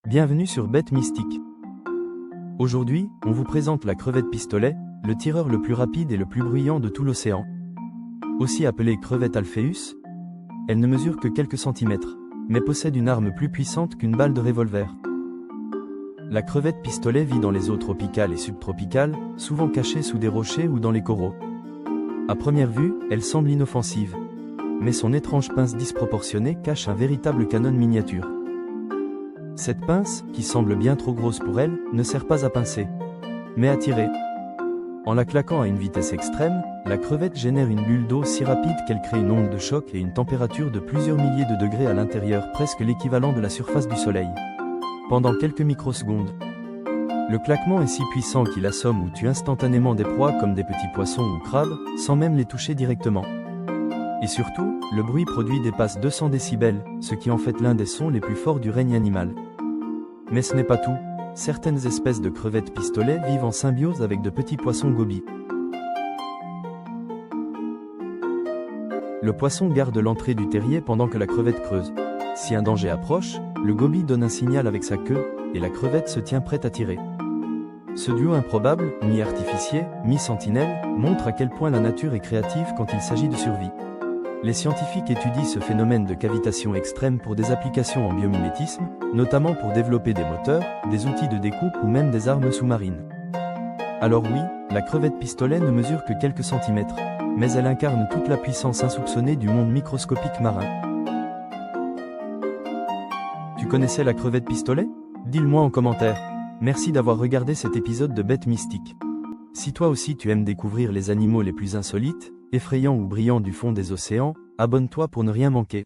Bienvenue sur Bête Mystique. Aujourd'hui, on vous présente la crevette pistolet, le tireur le plus rapide et le plus bruyant de tout l'océan. Aussi appelée crevette Alpheus, elle ne mesure que quelques centimètres, mais possède une arme plus puissante qu'une balle de revolver. La crevette pistolet vit dans les eaux tropicales et subtropicales, souvent cachée sous des rochers ou dans les coraux. À première vue, elle semble inoffensive, mais son étrange pince disproportionnée cache un véritable canon miniature. Cette pince, qui semble bien trop grosse pour elle, ne sert pas à pincer, mais à tirer. En la claquant à une vitesse extrême, la crevette génère une bulle d'eau si rapide qu'elle crée une onde de choc et une température de plusieurs milliers de degrés à l'intérieur, presque l'équivalent de la surface du Soleil. Pendant quelques microsecondes. Le claquement est si puissant qu'il assomme ou tue instantanément des proies comme des petits poissons ou crabes, sans même les toucher directement. Et surtout, le bruit produit dépasse 200 décibels, ce qui en fait l'un des sons les plus forts du règne animal. Mais ce n'est pas tout, certaines espèces de crevettes pistolet vivent en symbiose avec de petits poissons gobies. Le poisson garde l'entrée du terrier pendant que la crevette creuse. Si un danger approche, le gobie donne un signal avec sa queue, et la crevette se tient prête à tirer. Ce duo improbable, mi-artificier, mi-sentinelle, montre à quel point la nature est créative quand il s'agit de survie. Les scientifiques étudient ce phénomène de cavitation extrême pour des applications en biomimétisme, notamment pour développer des moteurs, des outils de découpe ou même des armes sous-marines. Alors oui, la crevette pistolet ne mesure que quelques centimètres, mais elle incarne toute la puissance insoupçonnée du monde microscopique marin. Tu connaissais la crevette pistolet? Dis-le-moi en commentaire. Merci d'avoir regardé cet épisode de Bête Mystique. Si toi aussi tu aimes découvrir les animaux les plus insolites, effrayants ou brillants du fond des océans, abonne-toi pour ne rien manquer.